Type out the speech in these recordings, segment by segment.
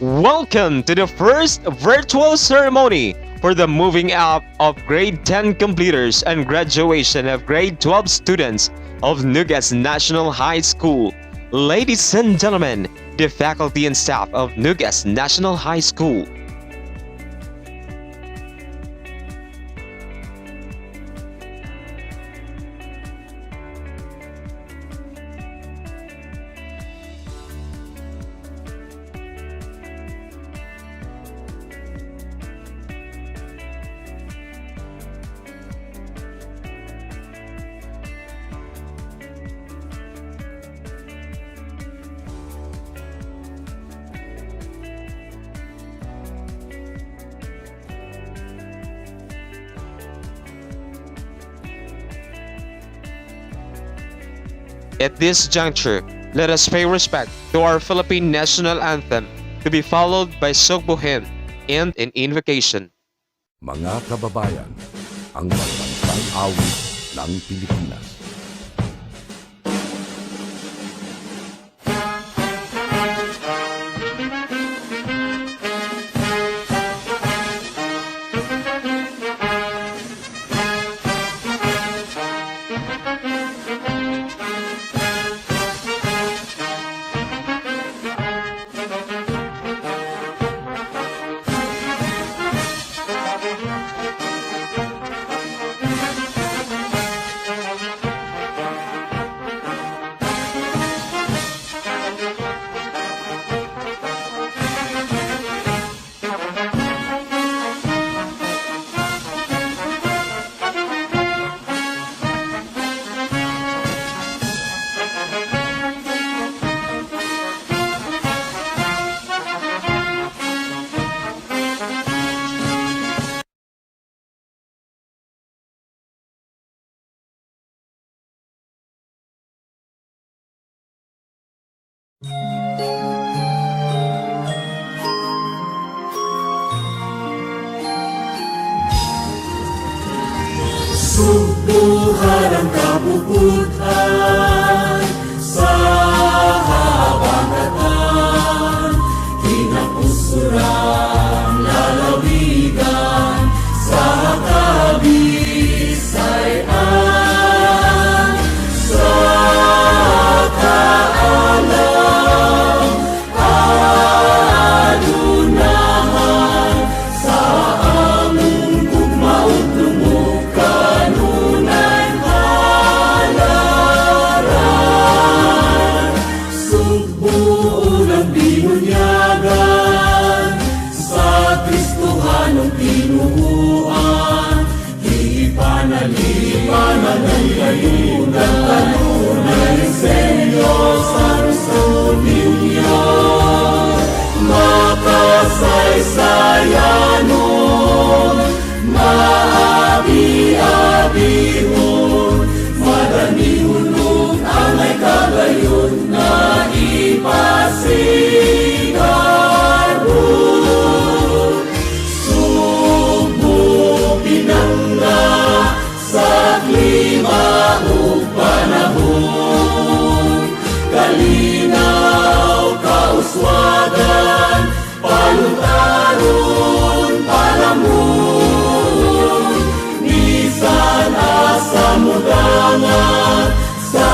Welcome to the first virtual ceremony for the moving up of grade 10 completers and graduation of grade 12 students of Nug-as National High School. Ladies and gentlemen, the faculty and staff of Nug-as National High School. At this juncture, let us pay respect to our Philippine national anthem, to be followed by Sugbuhin and an invocation. Mga kababayan, ang pagbansang awit ng Pilipinas. Subuhan ang kabubutan sa habagatan, kinapusuran lalawigan sa kabisayaan, sa kaalam adunahan, sa among gugmaot lumog kanunay halaran. Sugbuon ang binunyagan sa Kristohanong pinuhuan, ipanalangayunan kanunay Senyo sa reunion, makasaysayanon, maabi-abihon, madanihulog ang ay kagayon na ipasigarbo. Subo pinangga sa klima ug panahon, kalinaw kauswagan, palutaron palamon, bisan asa mudangan sa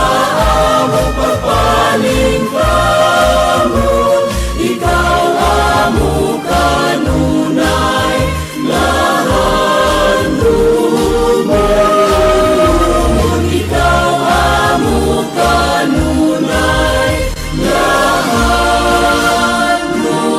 among pagpaling kamon. Ikaw amo kanunay lahan lumon, ikaw amo kanunay lahan lumon.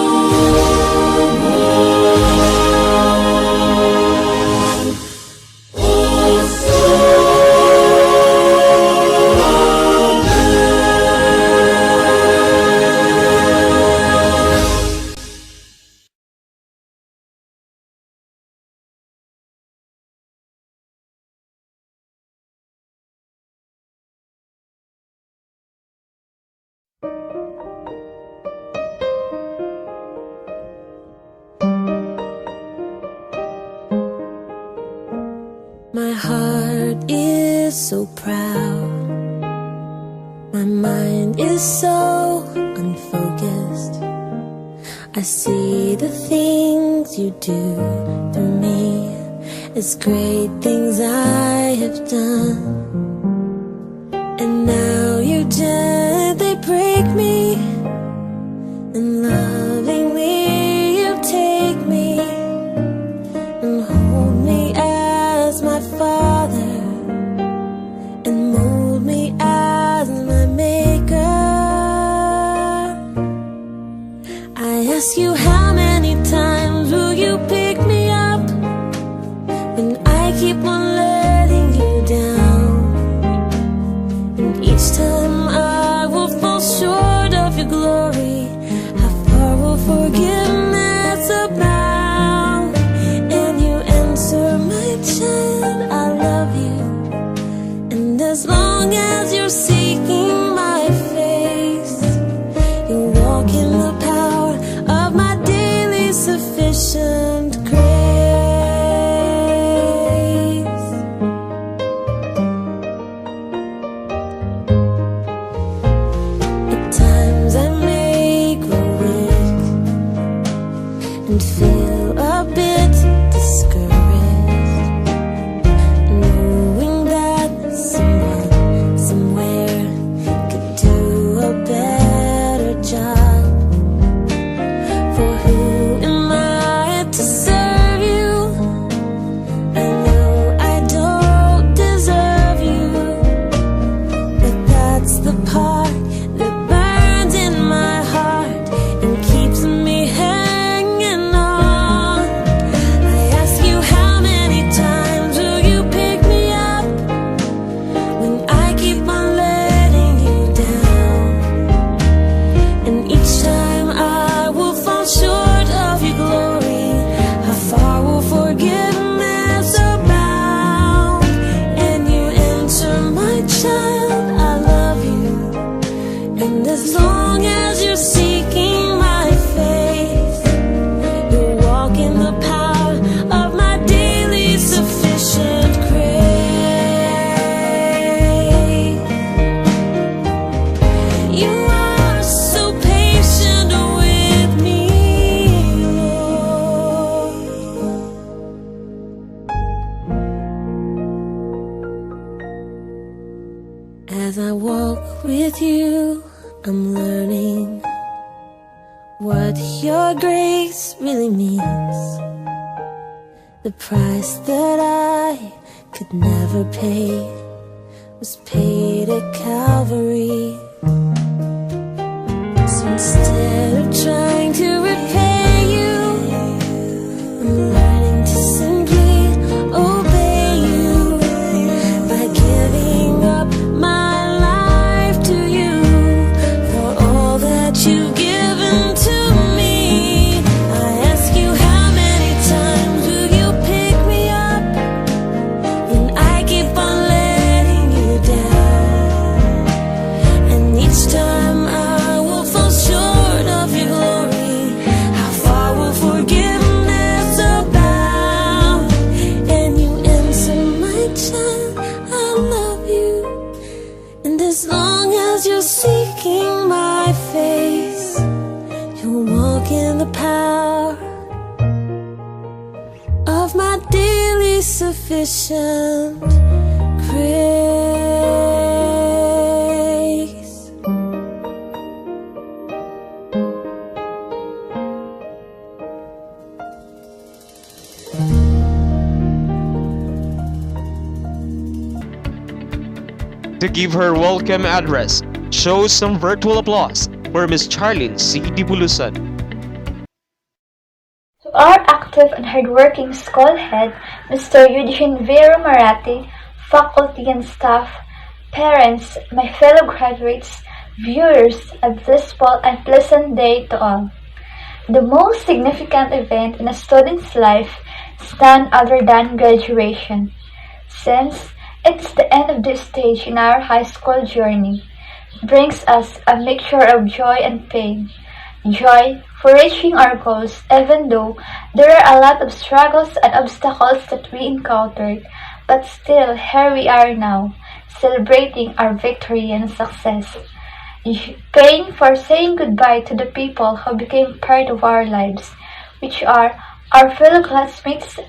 My heart is so proud. My mind is so unfocused. I see the things you do through me as great things I have done. And now you gently break me, and lovingly you take me and hold me as my Father and mold me as my Maker. I ask you, how many times will you pick me up when I keep on letting you down? And each time I will fall short of your glory, how far will forgiveness abound? And you answer, my child, I love you. And as long as you're seeking my face, you walk in the power of my daily sufficient grace. At times I may grow weak and feel a bit discouraged, knowing that someone somewhere could do a better job. For who am I to serve you? I know I don't deserve you, but that's the part that burns in my heart and keeps me hanging on. I ask you, how many times will you pick me up when I keep on letting you down? And each time I will fall short of your glory, how far will forgiveness abound? And you answer, my child, I love you. And as long as you're seeking my face, you walk in the power of my daily sufficient grace. You are so patient with me, Lord. As I walk with you, I'm learning what your grace really means. The price that I could never pay was paid at Calvary. So instead of trying to repay you, I'm learning to simply obey you by giving up my life to you for all that you've given to me. I ask you, how many times will you pick me up when I keep on letting you down? And each time I will fall short of your glory, how far will forgiveness abound? And you answer, my child, I love you. And as long as you're seeking my face, you'll walk in the power of my daily sufficient grace. To give her welcome address, show some virtual applause for Miss Charlene C. Dibulusan. To our active and hardworking school head, Mr. Eugene Vero Marati, faculty and staff, parents, my fellow graduates, viewers, a blissful and pleasant day to all. The most significant event in a student's life is none other than graduation, since it's the end of this stage in our high school journey. It brings us a mixture of joy and pain. Joy for reaching our goals, even though there are a lot of struggles and obstacles that we encountered, but still here we are now, celebrating our victory and success. paying for saying goodbye to the people who became part of our lives, which are our fellow classmates,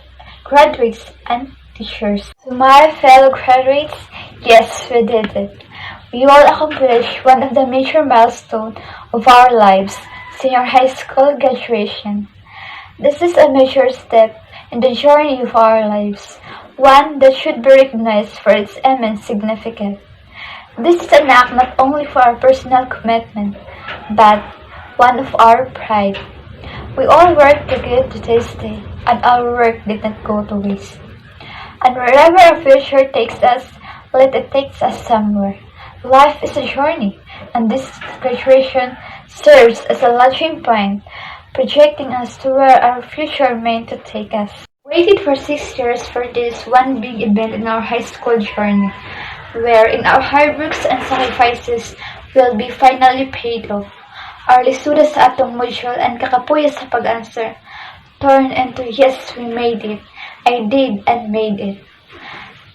graduates, and teachers. To my fellow graduates, yes, we did it. We all accomplished one of the major milestones of our lives, senior high school graduation. This is a major step in the journey of our lives, one that should be recognized for its immense significance. This is an act not only for our personal commitment, but one of our pride. We all worked to get to this day, and our work did not go to waste. And wherever our future takes us, let it take us somewhere. Life is a journey, and this graduation serves as a launching point, projecting us to where our future meant to take us. Waited for 6 years for this one big event in our high school journey, wherein our hard works and sacrifices will be finally paid off. Our lisuda sa atong module and kakapuya sa pag-answer turn into yes, we made it. I did and made it.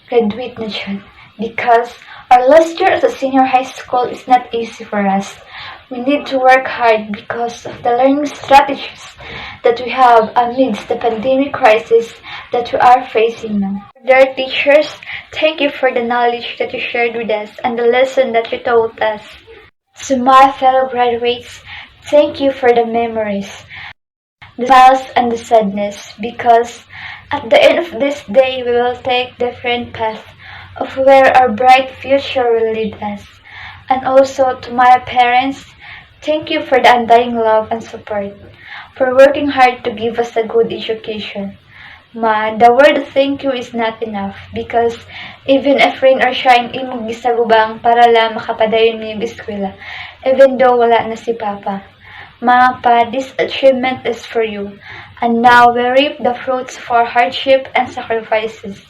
Graduate na siya. Because our last year as a senior high school is not easy for us. We need to work hard because of the learning strategies that we have amidst the pandemic crisis that we are facing now. Dear teachers, thank you for the knowledge that you shared with us and the lesson that you taught us. To my fellow graduates, thank you for the memories, the smiles and the sadness, because at the end of this day we will take different paths of where our bright future will lead us. And also to my parents, thank you for the undying love and support, for working hard to give us a good education. Ma, the word thank you is not enough because even if rain or shine imong gisagubang para lang makapadayon mo yung eskwela, even though wala na si Papa. Ma, Pa, this achievement is for you, and now we reap the fruits of our hardship and sacrifices.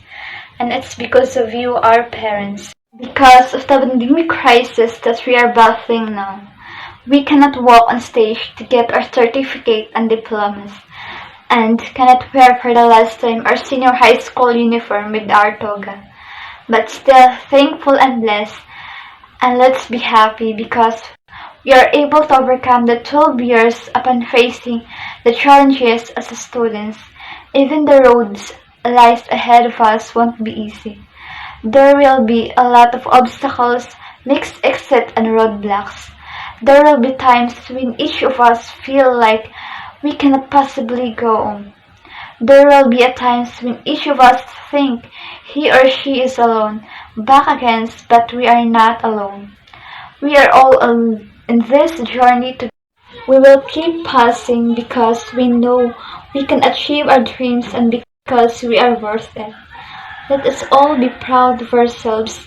And it's because of you, our parents. Because of the pandemic crisis that we are battling now, we cannot walk on stage to get our certificate and diplomas, and cannot wear for the last time our senior high school uniform with our toga. But still thankful and blessed, and let's be happy because we are able to overcome the 12 years upon facing the challenges as a students. Even the roads lies ahead of us won't be easy. There will be a lot of obstacles, mixed exit and roadblocks. There will be times when each of us feel like we cannot possibly go on. There will be at times when each of us think he or she is alone, back against, but we are not alone. We are all in this journey together. We will keep passing because we know we can achieve our dreams and because we are worth it. Let us all be proud of ourselves.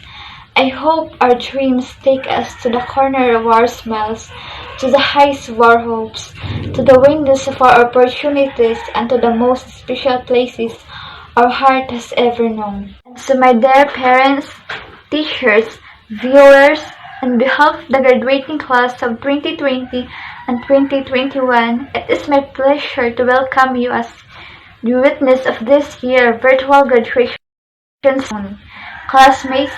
I hope our dreams take us to the corner of our smiles, to the heights of our hopes, to the windows of our opportunities, and to the most special places our heart has ever known. And so my dear parents, teachers, viewers, on behalf of the graduating class of 2020 and 2021, it is my pleasure to welcome you as the witness of this year's virtual graduation ceremony. Classmates,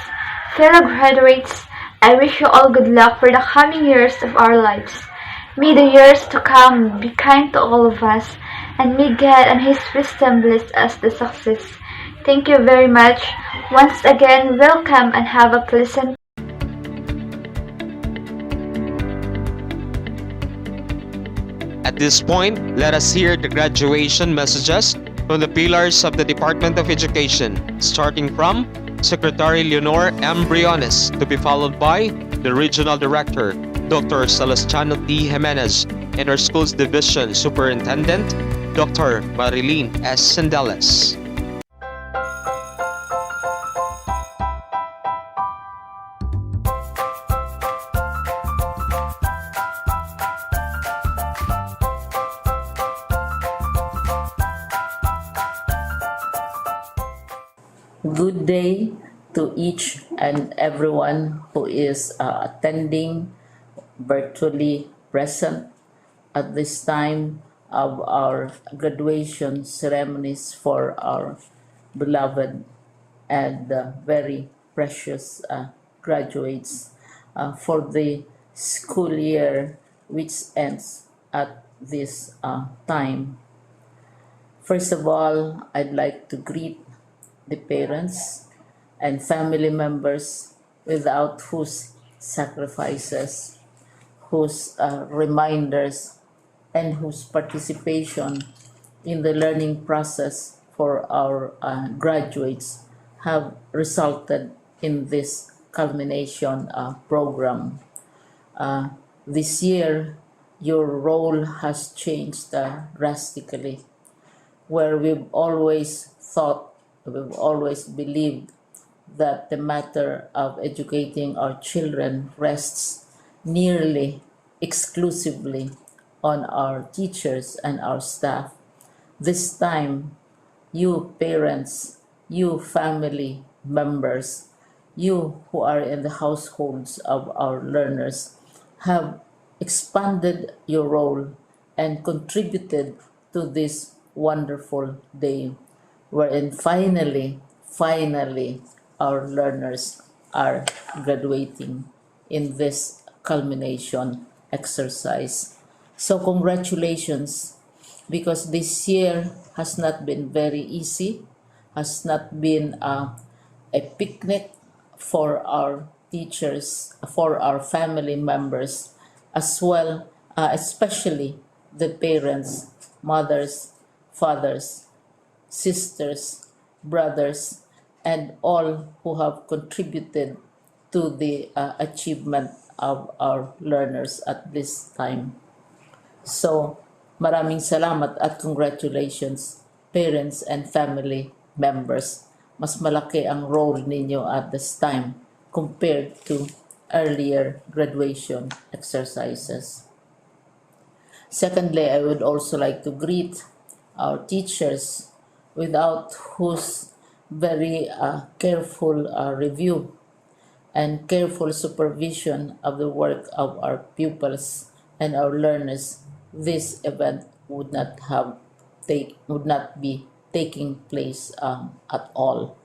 fellow graduates, I wish you all good luck for the coming years of our lives. May the years to come be kind to all of us, and may God and His wisdom bless us the success. Thank you very much. Once again, welcome and have a pleasant. At this point, let us hear the graduation messages from the pillars of the Department of Education, starting from Secretary Leonor M. Briones, to be followed by the Regional Director, Dr. Celestiano T. Jimenez, and our school's Division Superintendent, Dr. Marilyn S. Sendeles. Good day to each and everyone who is attending virtually present at this time of our graduation ceremonies for our beloved and very precious graduates for the school year, which ends at this time. First of all, I'd like to greet the parents and family members without whose sacrifices, whose reminders, and whose participation in the learning process for our graduates have resulted in this culmination program. This year, your role has changed drastically, where we've always believed that the matter of educating our children rests nearly exclusively on our teachers and our staff. This time, you parents, you family members, you who are in the households of our learners have expanded your role and contributed to this wonderful day wherein finally, our learners are graduating in this culmination exercise. So, congratulations, because this year has not been very easy, has not been a picnic for our teachers, for our family members, as well, especially the parents, mothers, fathers, sisters, brothers, and all who have contributed to the achievement of our learners at this time. So, maraming salamat at congratulations, parents and family members. Mas malaki ang role ninyo at this time compared to earlier graduation exercises. Secondly, I would also like to greet our teachers, without whose very careful review and careful supervision of the work of our pupils and our learners, this event would not be taking place at all.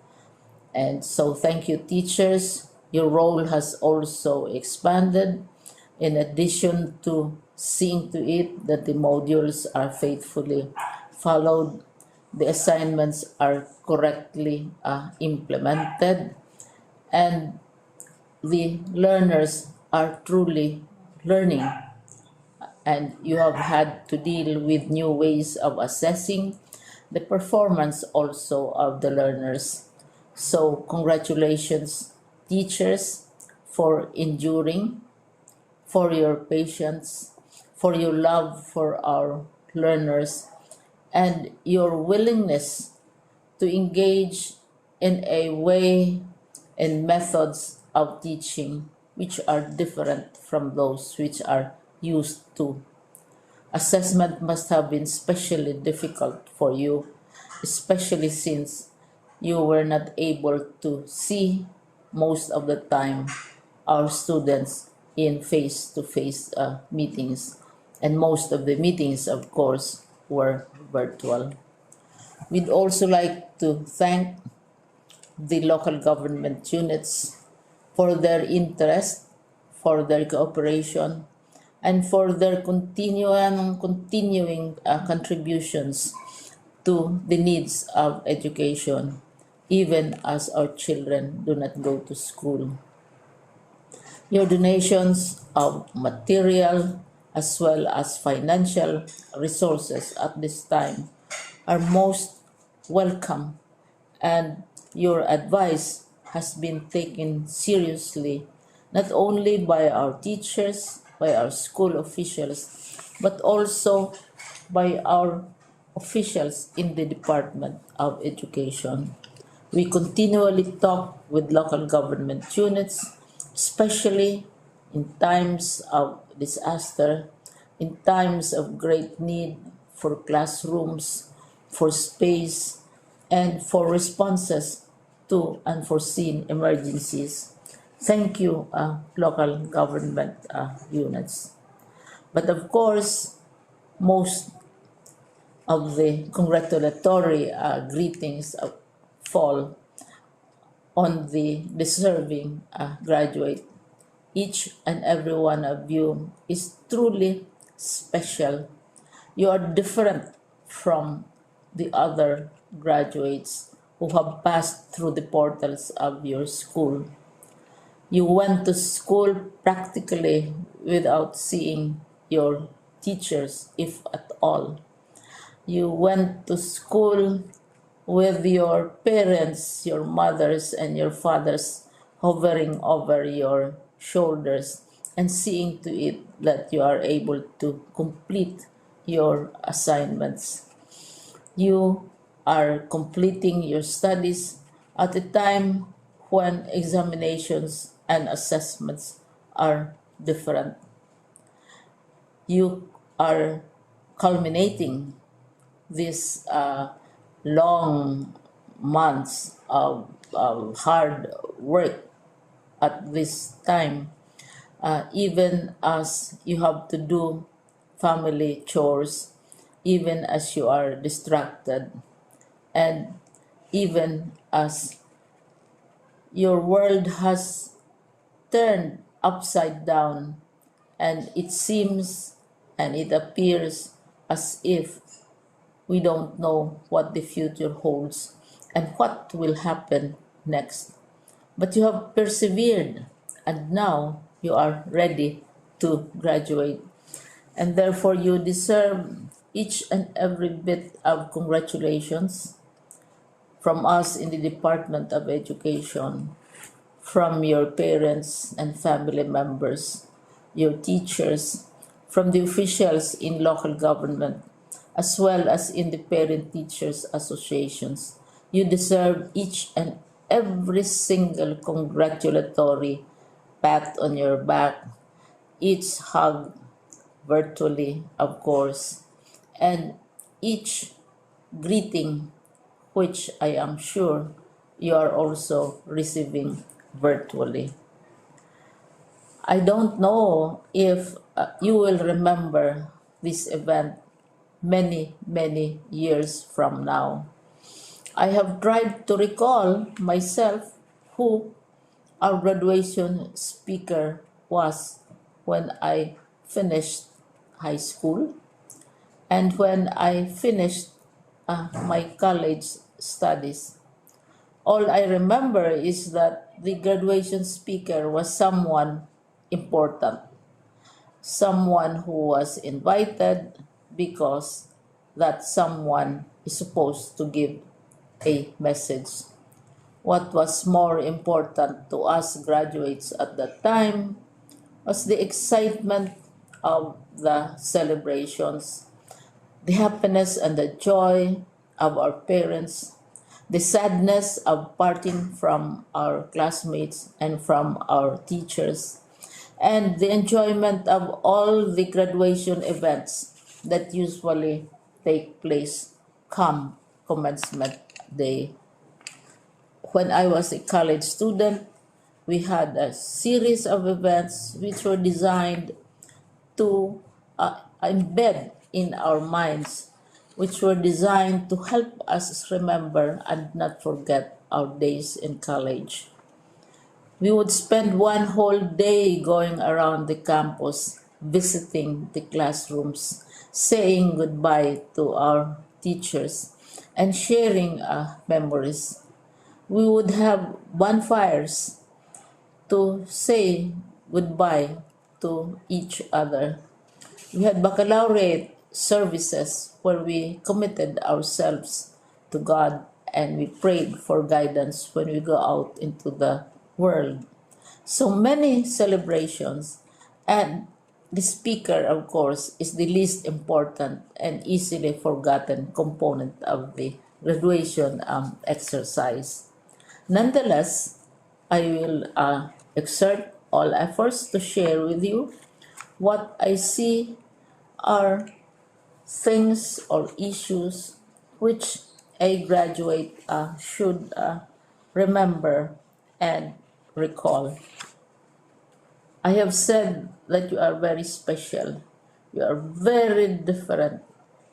And so, thank you, teachers. Your role has also expanded. In addition to seeing to it that the modules are faithfully followed, the assignments are correctly implemented, and the learners are truly learning, and you have had to deal with new ways of assessing the performance also of the learners. So, congratulations, teachers, for enduring, for your patience, for your love for our learners, and your willingness to engage in a way and methods of teaching which are different from those which are used to. Assessment must have been especially difficult for you, especially since you were not able to see most of the time our students in face-to-face meetings, and most of the meetings, of course, were virtual. We'd also like to thank the local government units for their interest, for their cooperation, and for their continuing contributions to the needs of education, even as our children do not go to school. Your donations of material as well as financial resources at this time are most welcome, and your advice has been taken seriously not only by our teachers, by our school officials, but also by our officials in the Department of Education. We continually talk with local government units, especially in times of disaster, in times of great need for classrooms, for space, and for responses to unforeseen emergencies. Thank you, local government units. But of course, most of the congratulatory greetings fall on the deserving graduate Each and every one of you is truly special. You are different from the other graduates who have passed through the portals of your school. You went to school practically without seeing your teachers, if at all. You went to school with your parents, your mothers, and your fathers hovering over your shoulders and seeing to it that you are able to complete your assignments. You are completing your studies at a time when examinations and assessments are different. You are culminating these long months of hard work at this time, even as you have to do family chores, even as you are distracted, and even as your world has turned upside down, and it seems and it appears as if we don't know what the future holds and what will happen next. But you have persevered, and now you are ready to graduate. And therefore, you deserve each and every bit of congratulations from us in the Department of Education, from your parents and family members, your teachers, from the officials in local government, as well as in the parent teachers associations. You deserve each and every single congratulatory pat on your back, each hug virtually, of course, and each greeting, which I am sure you are also receiving virtually. I don't know if you will remember this event many, many years from now. I have tried to recall myself who our graduation speaker was when I finished high school and when I finished my college studies. All I remember is that the graduation speaker was someone important, someone who was invited because that someone is supposed to give a message. What was more important to us graduates at that time was the excitement of the celebrations, the happiness and the joy of our parents, the sadness of parting from our classmates and from our teachers, and the enjoyment of all the graduation events that usually take place come commencement day. When I was a college student, we had a series of events which were designed to embed in our minds, which were designed to help us remember and not forget our days in college. We would spend one whole day going around the campus, visiting the classrooms, saying goodbye to our teachers, and sharing memories. We would have bonfires to say goodbye to each other. We had baccalaureate services where we committed ourselves to God and we prayed for guidance when we go out into the world. So many celebrations, and the speaker, of course, is the least important and easily forgotten component of the graduation exercise. Nonetheless, I will exert all efforts to share with you what I see are things or issues which a graduate should remember and recall. I have said that you are very special. You are very different.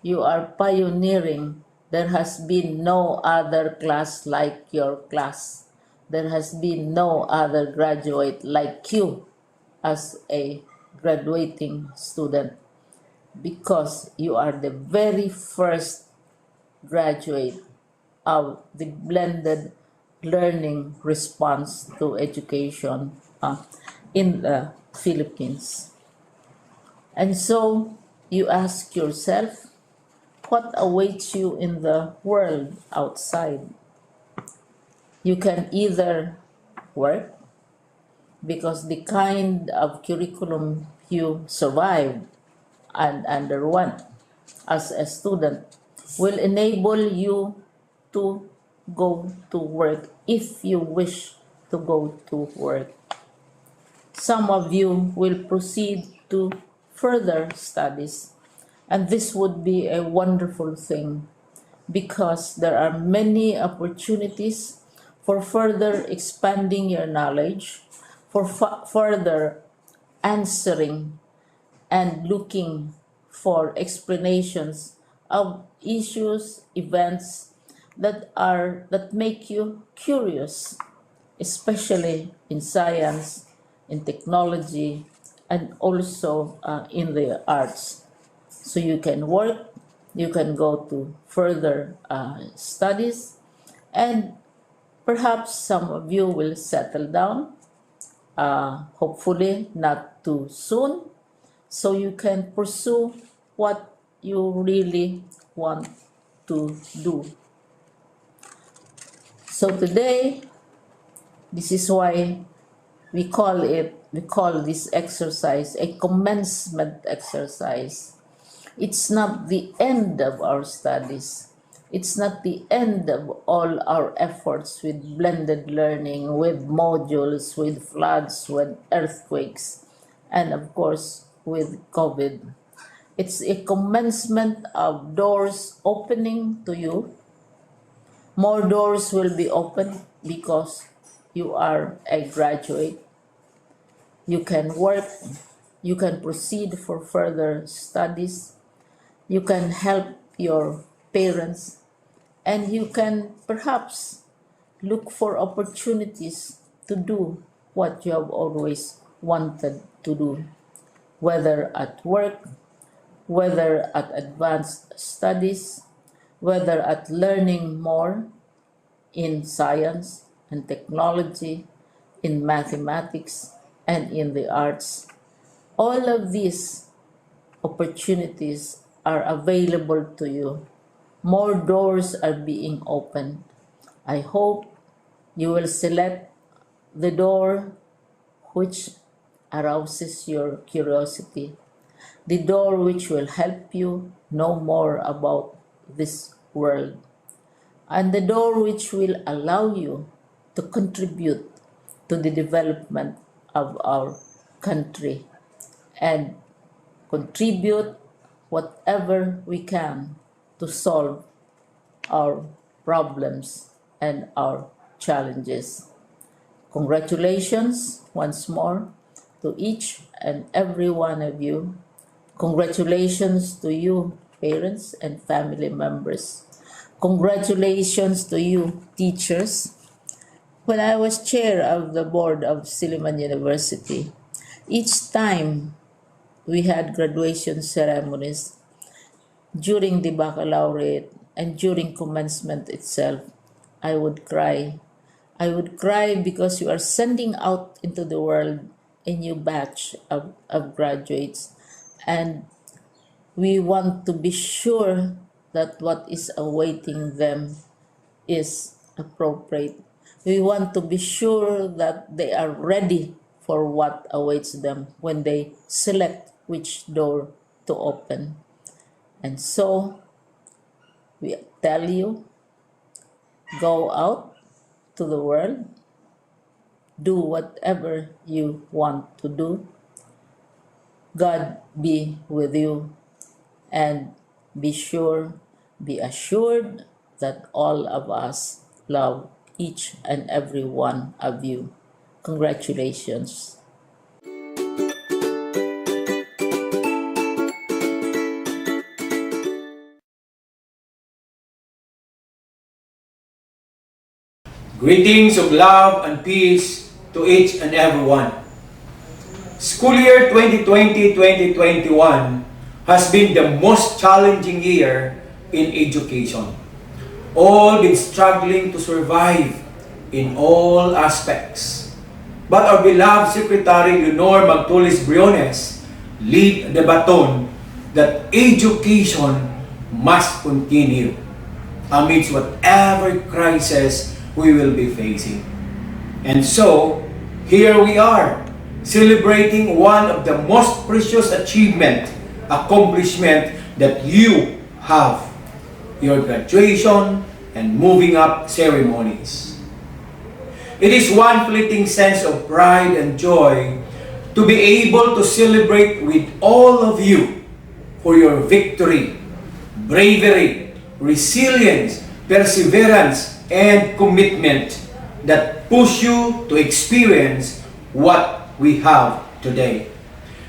You are pioneering. There has been no other class like your class. There has been no other graduate like you. as a graduating student because you are the very first graduate of the blended learning response to education in the Philippines. And so you ask yourself, what awaits you in the world outside? You can either work because the kind of curriculum you survived and underwent as a student will enable you to go to work if you wish to go to work. Some of you will proceed to further studies, and this would be a wonderful thing because there are many opportunities for further expanding your knowledge, for further answering and looking for explanations of issues, events that make you curious, especially in science, in technology, and also in the arts. So you can work, you can go to further studies, and perhaps some of you will settle down, hopefully not too soon, so you can pursue what you really want to do. So today, this is why we call this exercise a commencement exercise. It's not the end of our studies. It's not the end of all our efforts with blended learning, with modules, with floods, with earthquakes, and of course with COVID. It's a commencement of doors opening to you. More doors will be opened because you are a graduate. You can work, you can proceed for further studies, you can help your parents, and you can perhaps look for opportunities to do what you have always wanted to do, whether at work, whether at advanced studies, whether at learning more in science and technology, in mathematics, and in the arts. All of these opportunities are available to you. More doors are being opened. I hope you will select the door which arouses your curiosity, the door which will help you know more about this world, and the door which will allow you to contribute to the development of our country and contribute whatever we can to solve our problems and our challenges. Congratulations once more to each and every one of you. Congratulations to you, parents and family members. Congratulations to you, teachers. When I was chair of the board of Silliman University, each time we had graduation ceremonies during the baccalaureate and during commencement itself, I would cry. I would cry because you are sending out into the world a new batch of graduates, and we want to be sure that what is awaiting them is appropriate. We want to be sure that they are ready for what awaits them when they select which door to open. And so we tell you, go out to the world, do whatever you want to do. God be with you, and be sure, be assured that all of us love each and every one of you. Congratulations. Greetings of love and peace to each and every one. School year 2020-2021 has been the most challenging year in education. All been struggling to survive in all aspects. But our beloved Secretary Leonor Magtulis Briones lead the baton that education must continue amidst whatever crisis we will be facing. And so, here we are, celebrating one of the most precious accomplishment that you have, your graduation and moving up ceremonies. It is one fleeting sense of pride and joy to be able to celebrate with all of you for your victory, bravery, resilience, perseverance, and commitment that push you to experience what we have today.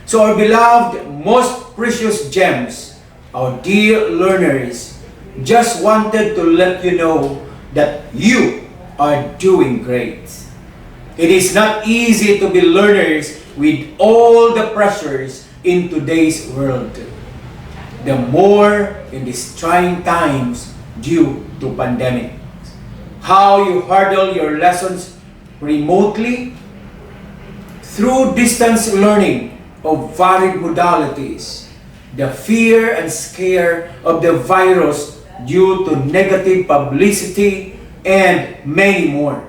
So our beloved, most precious gems, our dear learners, just wanted to let you know that you are doing great. It is not easy to be learners with all the pressures in today's world. The more in these trying times due to pandemic. How you hurdle your lessons remotely through distance learning of varied modalities, the fear and scare of the virus due to negative publicity, and many more.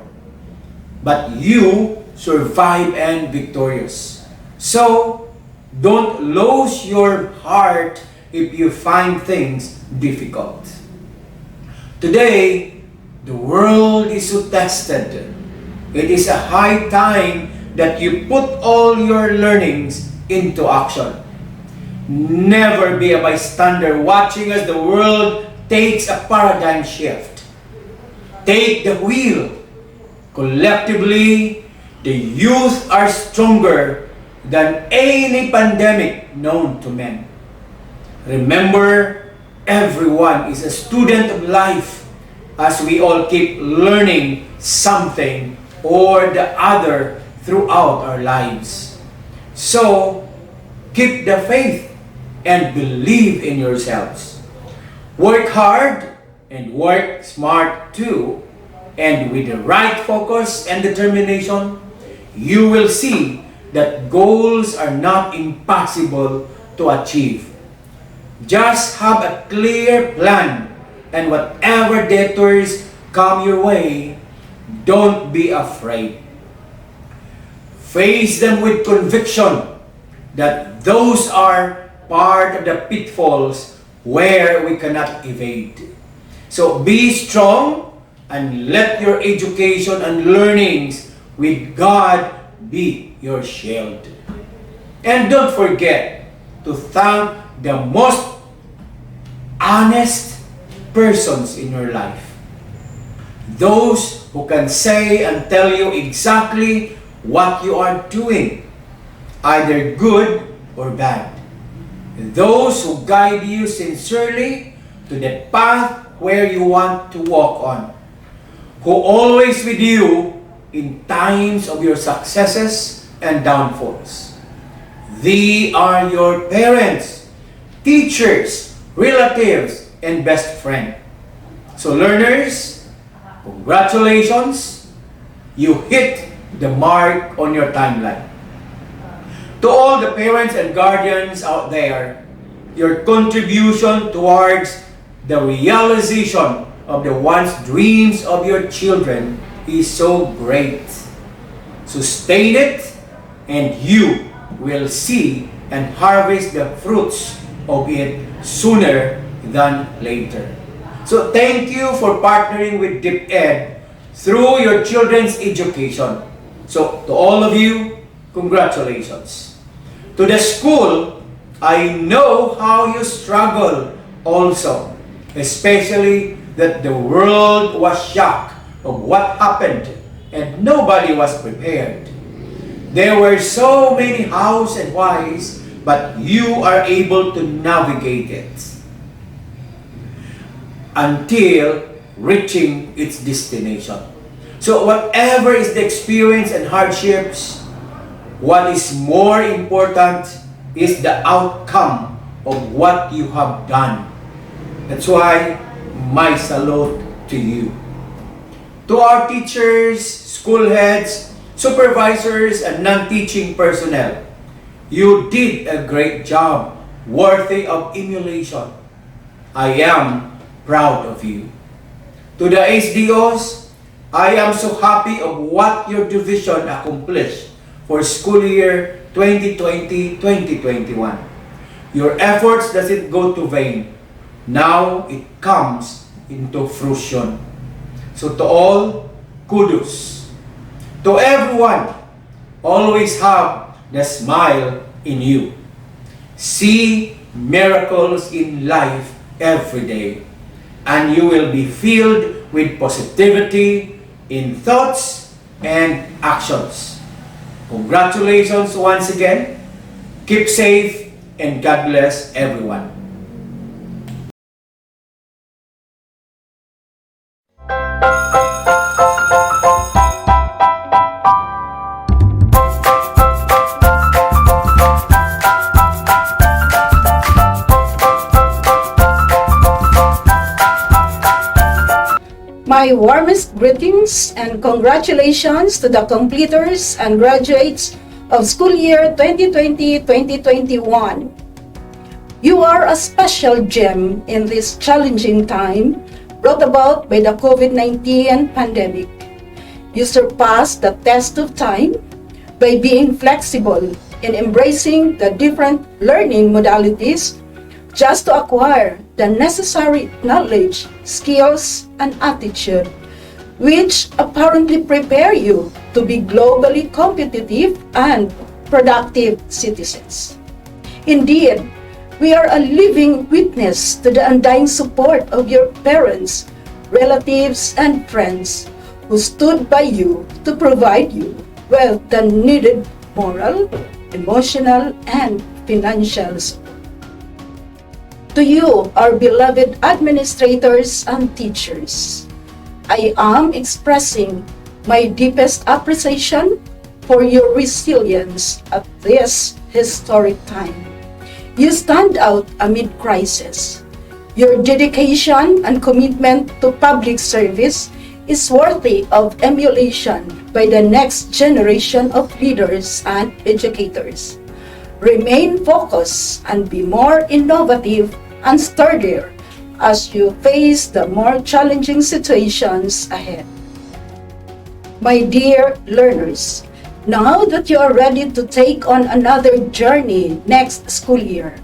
But you survive and victorious. So, don't lose your heart if you find things difficult. Today, the world is so tested. It is a high time that you put all your learnings into action. Never be a bystander watching as the world takes a paradigm shift. Take the wheel. Collectively, the youth are stronger than any pandemic known to men. Remember, everyone is a student of life as we all keep learning something or the other throughout our lives. So, keep the faith and believe in yourselves. Work hard and work smart too. And with the right focus and determination, you will see that goals are not impossible to achieve. Just have a clear plan, and whatever detours come your way, don't be afraid. Face them with conviction that those are part of the pitfalls where we cannot evade. So be strong and let your education and learnings with God be your shield. And don't forget to thank the most honest persons in your life. Those who can say and tell you exactly what you are doing, either good or bad. Those who guide you sincerely to the path where you want to walk on. Who always with you in times of your successes and downfalls. They are your parents, teachers, relatives, and best friend. So learners, congratulations, you hit the mark on your timeline. To all the parents and guardians out there, your contribution towards the realization of the once dreams of your children is so great. Sustain it, and you will see and harvest the fruits of it sooner than later. So thank you for partnering with DepEd through your children's education. So to all of you, congratulations. To the school, I know how you struggle also, especially that the world was shocked of what happened and nobody was prepared. There were so many hows and whys, but you are able to navigate it until reaching its destination. So whatever is the experience and hardships, What is more important is the outcome of what you have done. That's why my salute to you. To our teachers, school heads, supervisors, and non-teaching personnel, you did a great job, worthy of emulation. I am proud of you. To the SDOs, I am so happy of what your division accomplished for school year 2020-2021. Your efforts doesn't go to vain. Now it comes into fruition. So to all, kudos. To everyone, always have the smile in you. See miracles in life every day, and you will be filled with positivity in thoughts and actions. Congratulations once again. Keep safe and God bless everyone. My warmest greetings and congratulations to the completers and graduates of school year 2020-2021. You are a special gem in this challenging time brought about by the COVID-19 pandemic. You surpassed the test of time by being flexible in embracing the different learning modalities just to acquire the necessary knowledge, skills, and attitude, which apparently prepare you to be globally competitive and productive citizens. Indeed, we are a living witness to the undying support of your parents, relatives, and friends who stood by you to provide you with the needed moral, emotional, and financial support. To you, our beloved administrators and teachers, I am expressing my deepest appreciation for your resilience at this historic time. You stand out amid crisis. Your dedication and commitment to public service is worthy of emulation by the next generation of leaders and educators. Remain focused and be more innovative and sturdier as you face the more challenging situations ahead. My dear learners, now that you are ready to take on another journey next school year,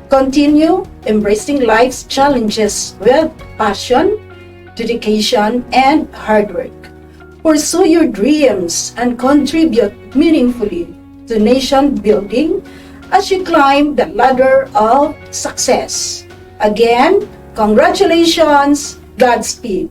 continue embracing life's challenges with passion, dedication, and hard work. Pursue your dreams and contribute meaningfully to nation building as you climb the ladder of success. Again, congratulations, Godspeed.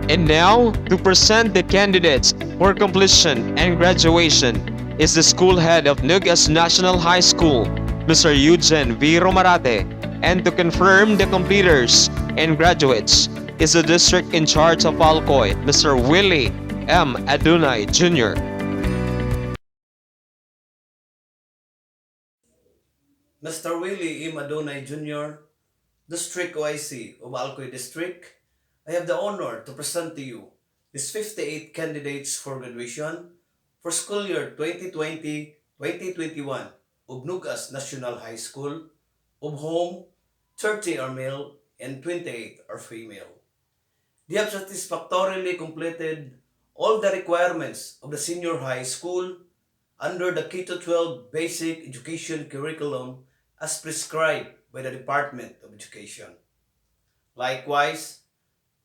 And now, to present the candidates for completion and graduation is the school head of Nug-as National High School, Mr. Eugene V. Romarate, and to confirm the completers and graduates is the district in charge of Alcoy, Mr. Willie M. Adunay Jr. Mr. Willie E. Madonay Jr., District OIC of Alcoy District, I have the honor to present to you these 58 candidates for graduation for school year 2020-2021 of Nug-as National High School, of whom 30 are male and 28 are female. They have satisfactorily completed all the requirements of the senior high school under the K-12 basic education curriculum as prescribed by the Department of Education. Likewise,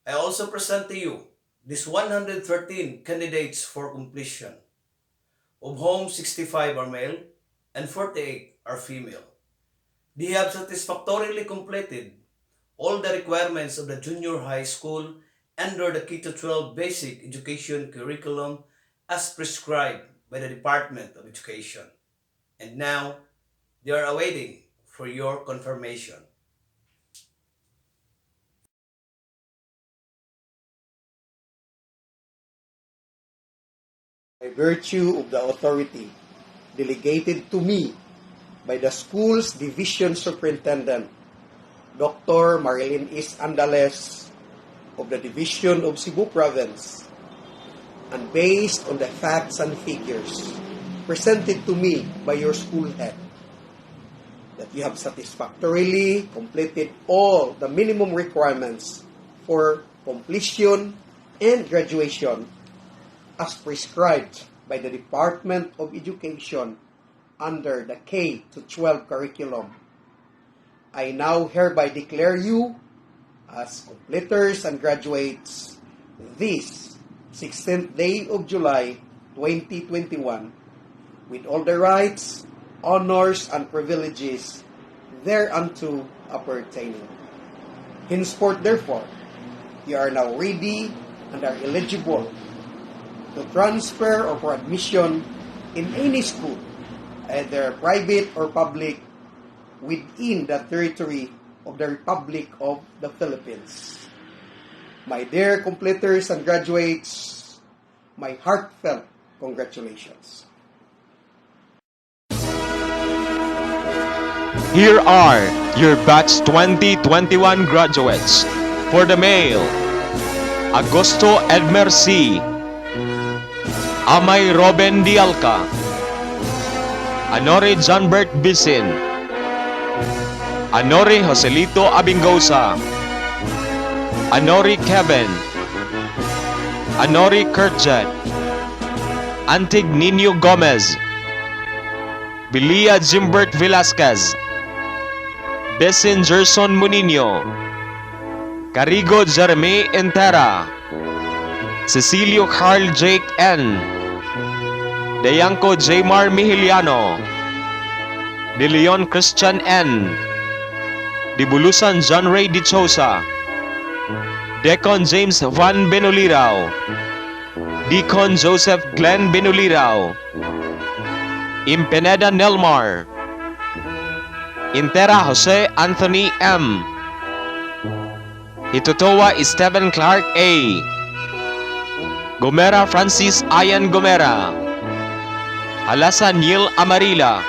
I also present to you these 113 candidates for completion, of whom 65 are male and 48 are female. They have satisfactorily completed all the requirements of the junior high school under the K-12 basic education curriculum as prescribed by the Department of Education. And now, they are awaiting for your confirmation. by virtue of the authority delegated to me by the school's division superintendent, Dr. Marilyn S. Andales of the Division of Cebu Province, and based on the facts and figures presented to me by your school head, that you have satisfactorily completed all the minimum requirements for completion and graduation as prescribed by the Department of Education under the K-12 curriculum. I now hereby declare you as completers and graduates this 16th day of July 2021 with all the rights, honors, and privileges thereunto appertaining. Henceforth, therefore, you are now ready and are eligible to transfer or for admission in any school, either private or public, within the territory of the Republic of the Philippines. My dear completers and graduates, my heartfelt congratulations. Here are your batch 2021 graduates. For the male, Agosto Edmer C. Amay Robin Dialca, Anore Johnbert Bisin, Anore Joselito Abingosa, Anori Kevin, Anori Kurtjet, Antig Nino Gomez, Bilia Jimbert Velasquez, Besin Gerson Munino, Carigo Jeremy Entera, Cecilio Carl Jake N, Dayanko Jaymar Mihiliano, De Leon Christian N, Dibulusan John Ray Dichosa, Decon James Van Benolirao, Deacon Joseph Glenn Benolirao, Impeneda Nelmar, Intera Jose Anthony M, Itutowa Stephen Clark A, Gomera Francis Ian Gomera, Alasa Neil Amarila,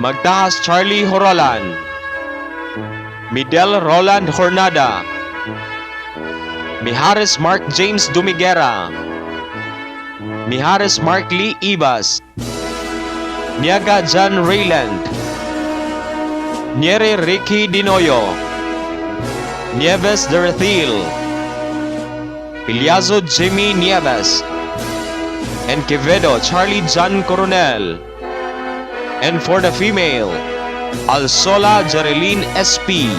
Magtahas Charlie Horolan, Midel Roland Hornada, Mijares Mark James Dumiguera, Mijares Mark Lee Ibas, Niaga John Rayland, Niere Ricky Dinoyo, Nieves Derethil, Iliazo Jimmy Nieves, and Quevedo Charlie John Coronel. And for the female, Alsola Jereline SP,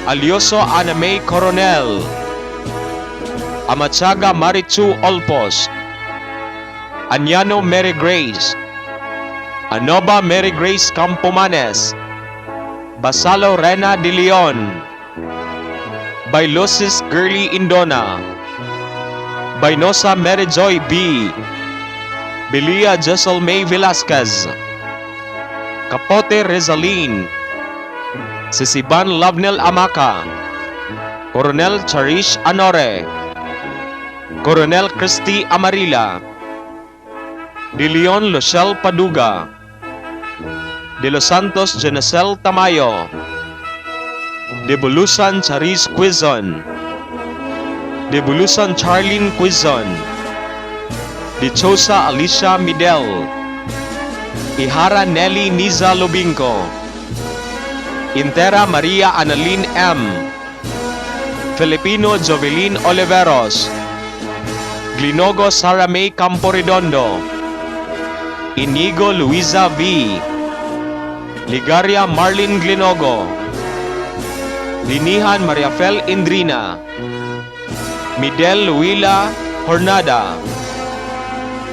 Alioso Aname Coronel, Amachaga Marichu Olpos, Anyano Mary Grace, Anoba Mary Grace Campomanes, Basalo Rena de Leon, Bailosis Girly Indona, Bainosa Mary Joy B, Belia Jessel May Velasquez, Capote Rezaline, Sisiban Lovenel Amaka, Coronel Charish Anore, Coronel Christy Amarila, De Leon Luciel Paduga, De Los Santos Genesel Tamayo, De Bulusan Charis Quizon, De Bulusan Charlene Quizon, De Chosa Alicia Midel, Ihara Nelly Niza Lubinco, Intera Maria Annalyn M, Filipino Jovelyn Oliveros, Glinogo Sara May Camporedondo, Inigo Luisa V, Ligaria Marlin Glinogo, Linihan Mariafel Indrina, Midel Luila Hornada,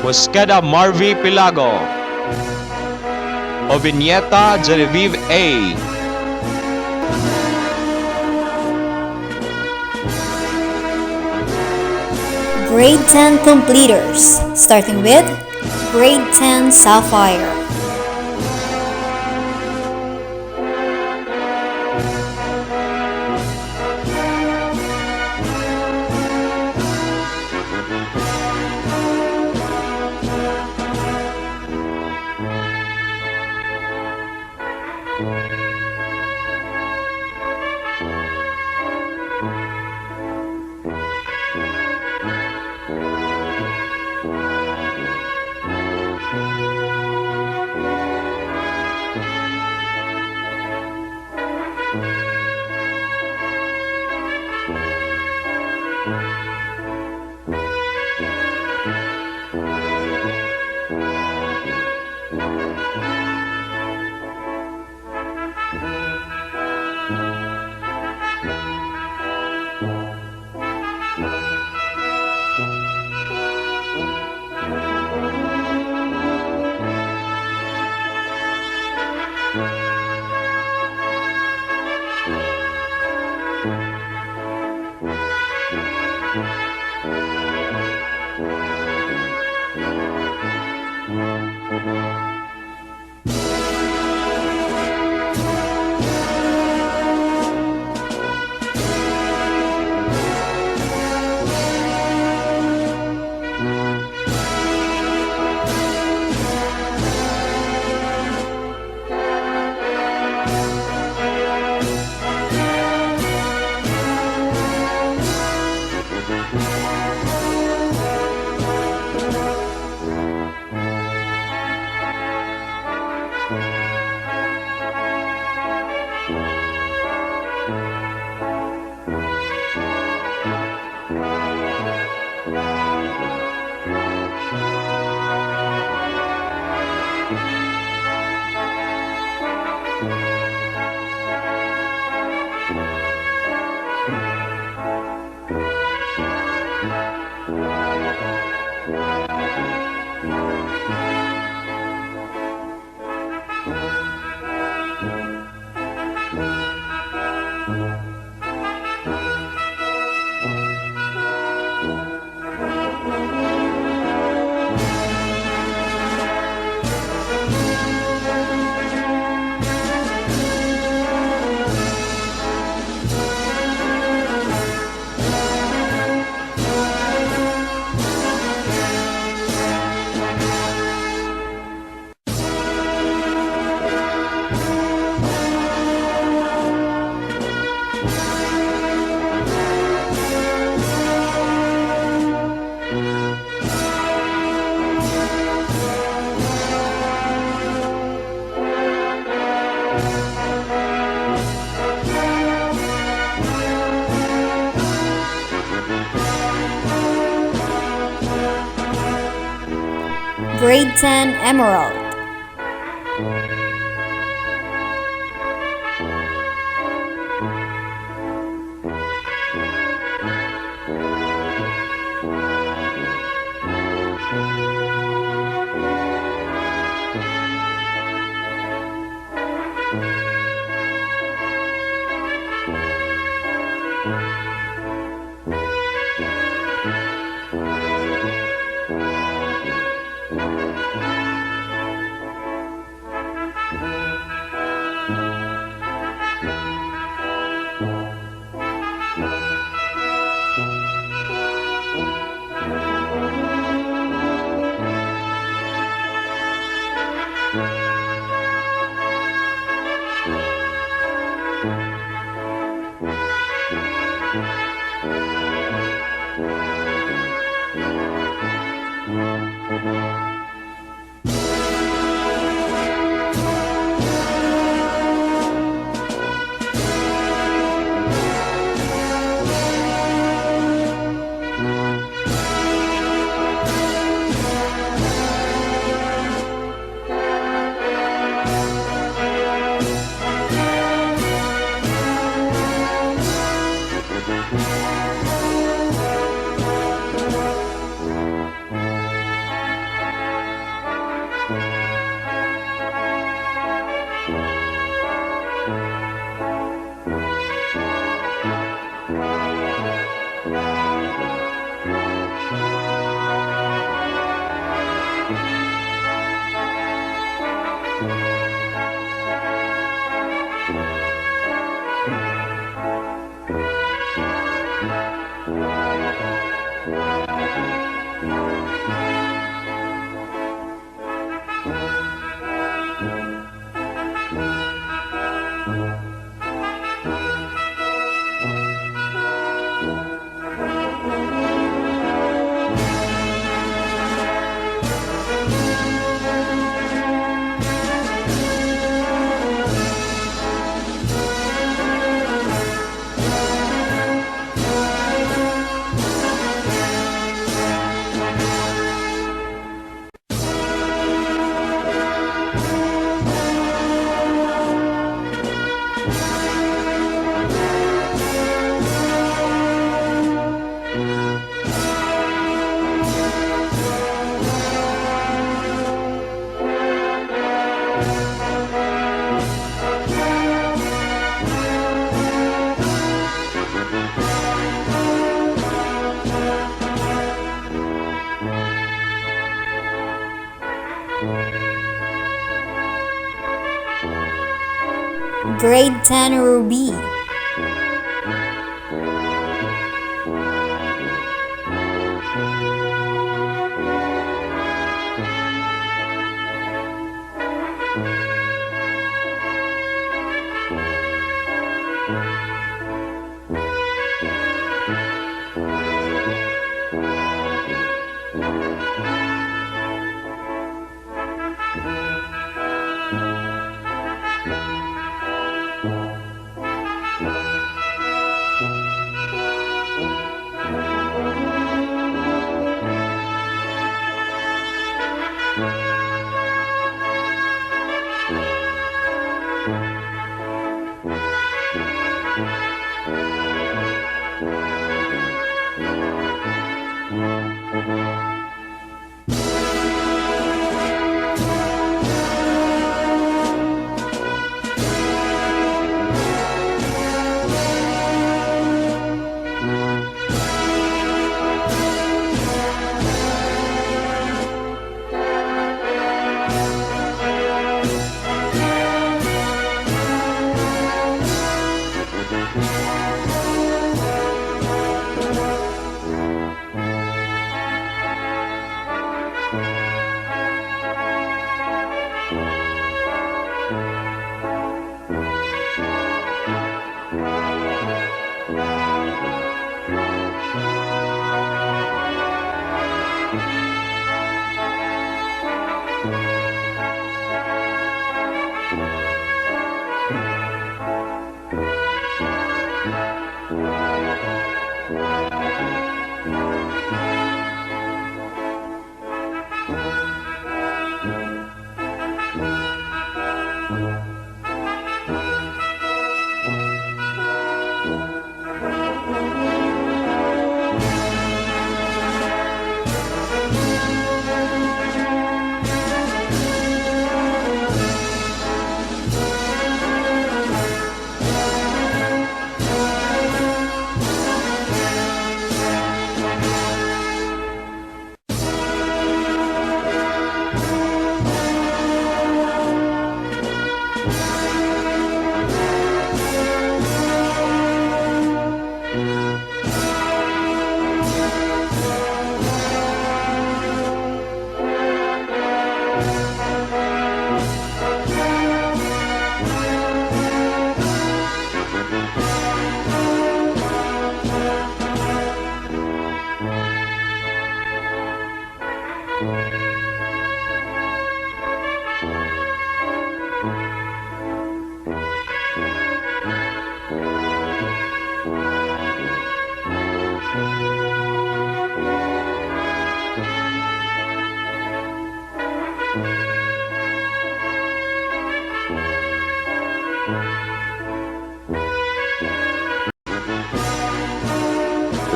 Mosqueda Marvi Pilago, Ovinieta Genevieve A, Grade 10 completers, starting with Grade 10 Sapphire. Grade 10 Emerald. Grade 10 Ruby.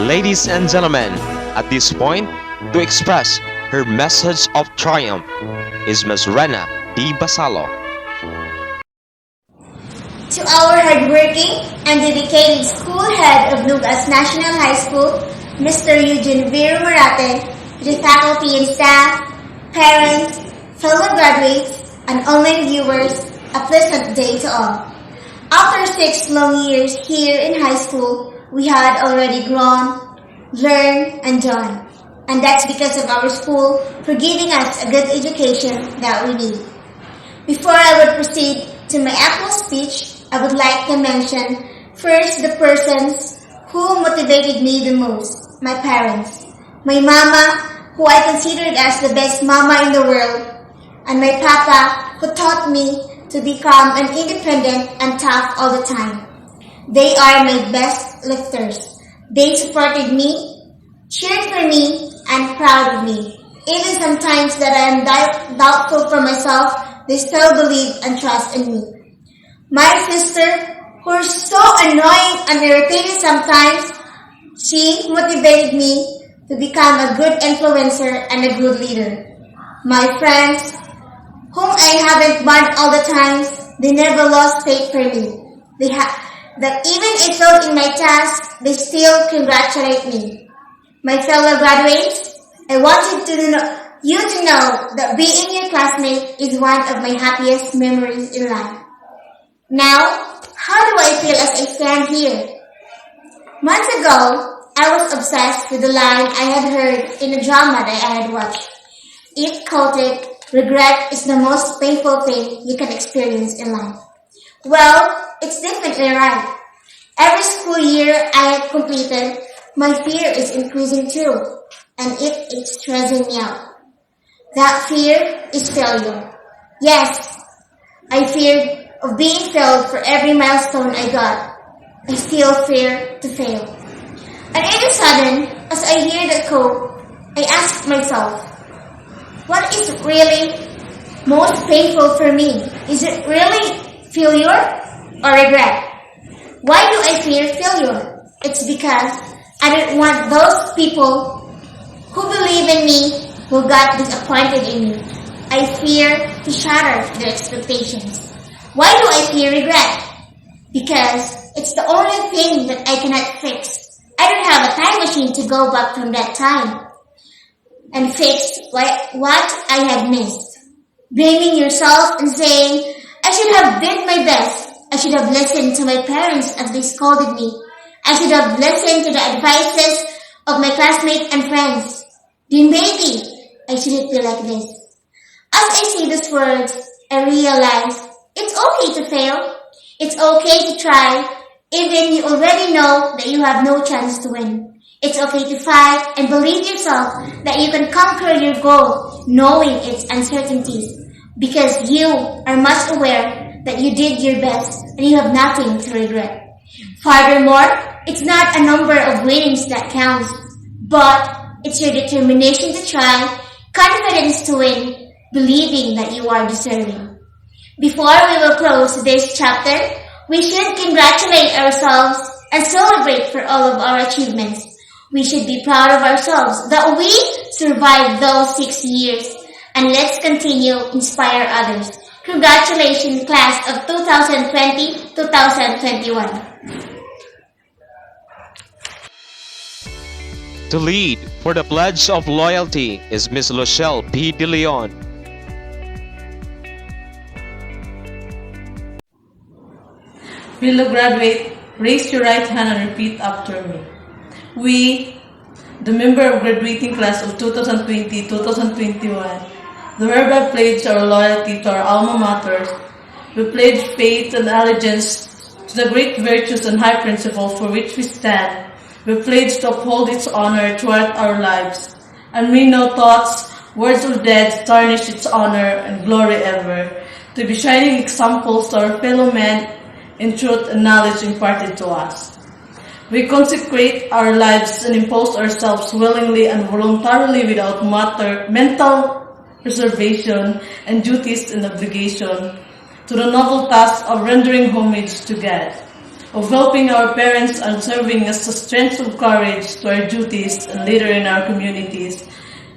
Ladies and gentlemen, at this point, to express her message of triumph is Ms. Rena D. Basalo. To our hardworking and dedicated school head of Nug-as National High School, Mr. Eugene Vero Marate, to the faculty and staff, parents, fellow graduates, and online viewers, a pleasant day to all. After 6 long years here in high school, we had already grown, learned, and joined. And that's because of our school for giving us a good education that we need. Before I would proceed to my actual speech, I would like to mention first the persons who motivated me the most, my parents. My mama, who I considered as the best mama in the world, and my papa, who taught me to become an independent and tough all the time. They are my best lifters. They supported me, cheered for me, and proud of me. Even sometimes that I am doubtful for myself, they still believe and trust in me. My sister, who is so annoying and irritating sometimes, she motivated me to become a good influencer and a good leader. My friends, whom I haven't met all the times, they never lost faith for me. That even I failed in my task, they still congratulate me. My fellow graduates, I wanted you to know that being your classmate is one of my happiest memories in life. Now, How do I feel as I stand here? Months ago, I was obsessed with the line I had heard in a drama that I had watched. It quoted, "Regret is the most painful thing you can experience in life." Well, it's definitely right. Every school year I have completed, my fear is increasing too, and it is stressing me out. That fear is failure. Yes, I feared of being failed for every milestone I got. I still fear to fail. And all of a sudden, as I hear that quote, I ask myself, what is really most painful for me? Is it really failure or regret? Why do I fear failure? It's because I don't want those people who believe in me who got disappointed in me. I fear to shatter their expectations. Why do I fear regret? Because it's the only thing that I cannot fix. I don't have a time machine to go back from that time and fix what I had missed. Blaming yourself and saying, I should have did my best. I should have listened to my parents as they scolded me. I should have listened to the advices of my classmates and friends. Then maybe I shouldn't be like this. As I say these words, I realize it's okay to fail. It's okay to try, even you already know that you have no chance to win. It's okay to fight and believe yourself that you can conquer your goal, knowing its uncertainties, because you are much aware that you did your best and you have nothing to regret. Furthermore, it's not a number of winnings that counts, but it's your determination to try, confidence to win, believing that you are deserving. Before we will close this chapter, we should congratulate ourselves and celebrate for all of our achievements. We should be proud of ourselves that we survived those 6 years, and let's continue inspire others. Congratulations, class of 2020-2021. To lead for the Pledge of Loyalty is Ms. Lochelle P. De Leon. Fellow graduate, raise your right hand and repeat after me. We, the member of graduating class of 2020-2021, do hereby pledge our loyalty to our alma mater. We pledge faith and allegiance to the great virtues and high principles for which we stand. We pledge to uphold its honor throughout our lives, and may no thoughts, words, or deeds tarnish its honor and glory ever. To be shining examples to our fellow men in truth and knowledge imparted to us. We consecrate our lives and impose ourselves willingly and voluntarily without mental reservation and duties and obligation to the noble task of rendering homage to God, of helping our parents and serving as a strength of courage to our duties and leader in our communities,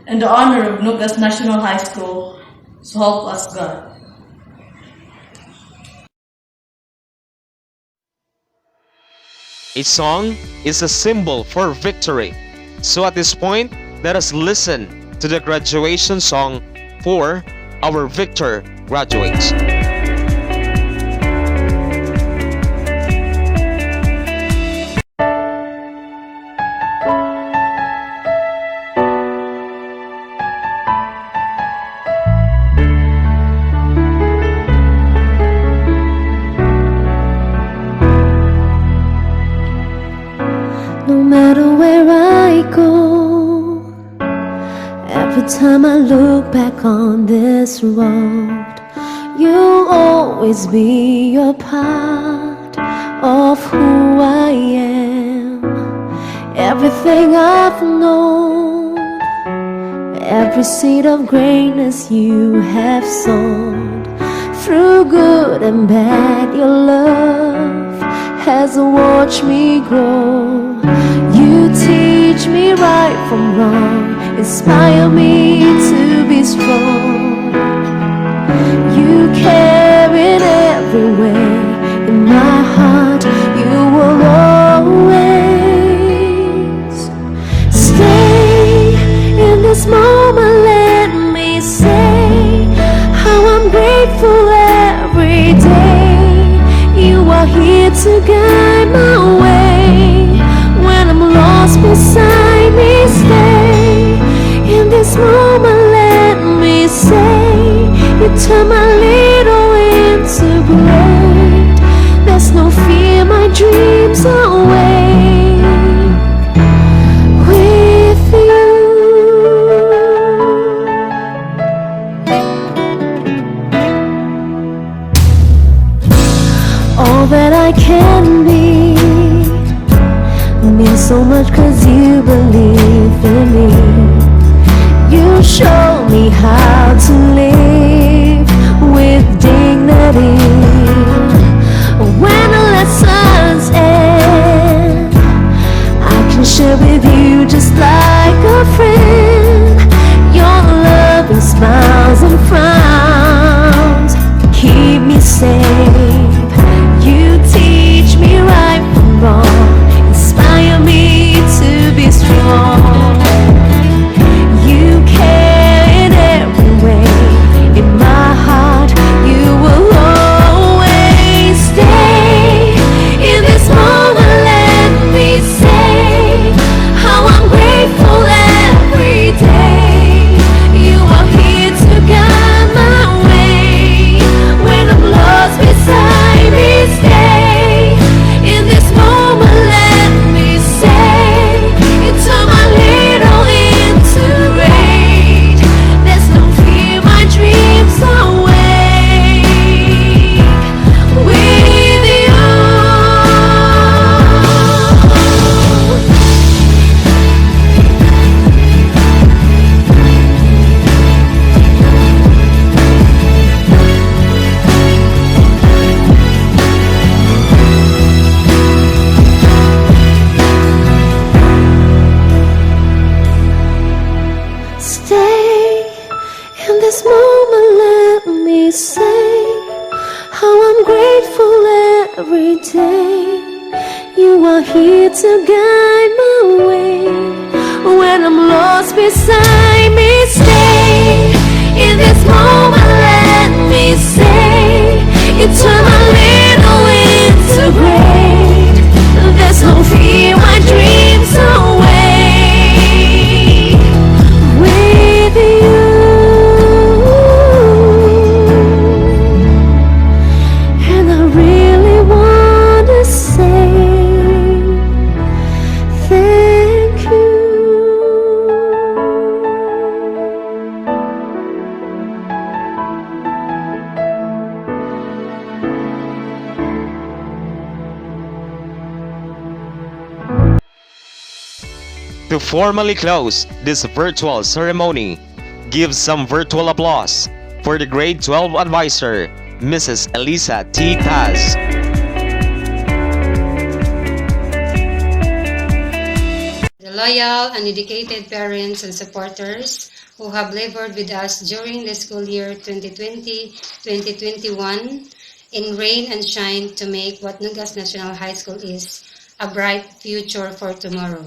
and the honor of Nug-as National High School. So help us God. A song is a symbol for victory. So at this point, let us listen to the graduation song for our Victor graduates. No matter where I go, every time I look back on this road, you'll always be a part of who I am. Everything I've known, every seed of greatness you have sown, through good and bad, your love has watched me grow. You teach me right from wrong, inspire me to be strong. You care in every way, in my heart you will always stay. In this moment let me say how I'm grateful every day. You are here me say how I'm grateful every day. You are here to guide my way. When I'm lost beside me, stay. In this moment, let me say, you turn my little into great. There's no fear, my dreams away. With you, and I really wanna say thank you. To formally close this virtual ceremony, give some virtual applause for the grade 12 advisor, Mrs. Elisa T. Paz. The loyal and dedicated parents and supporters who have labored with us during the school year 2020-2021 in rain and shine to make what Nug-as National High School is a bright future for tomorrow.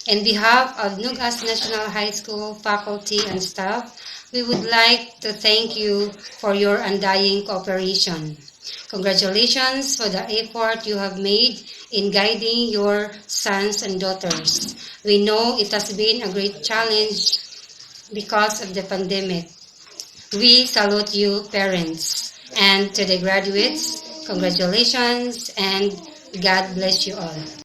On behalf of Nug-as National High School faculty and staff, we would like to thank you for your undying cooperation. Congratulations for the effort you have made in guiding your sons and daughters. We know it has been a great challenge because of the pandemic. We salute you, parents. And to the graduates, congratulations and God bless you all.